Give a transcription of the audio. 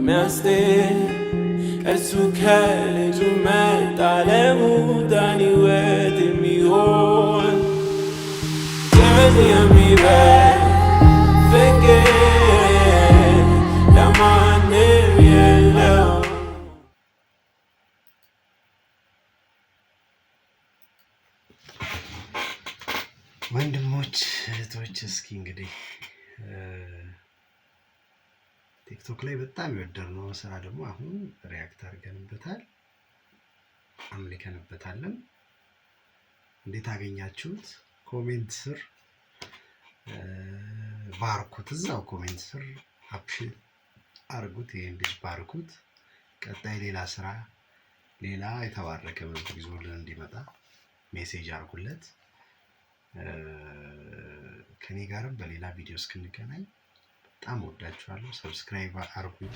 የሚያስቴ እሱ ከልጁ መጣ ለሙታን ሕይወት የሚሆን ከዚህ የሚበልጥ ፍቅር ለማንም የለውም። ወንድሞች እህቶች፣ እስኪ እንግዲህ ቲክቶክ ላይ በጣም የወደድነው ስራ ደግሞ አሁን ሪያክት አድርገንበታል፣ አምልከንበታለን። እንዴት አገኛችሁት? ኮሜንት ስር ባርኩት፣ እዛው ኮሜንት ስር አፕሽን አርጉት፣ ይሄን ልጅ ባርኩት። ቀጣይ ሌላ ስራ፣ ሌላ የተባረከ መዝሙር ይዞልን እንዲመጣ ሜሴጅ አርጉለት። ከኔ ጋርም በሌላ ቪዲዮ እስክንገናኝ በጣም ወዳችኋለሁ። ሰብስክራይብ አርጉኝ።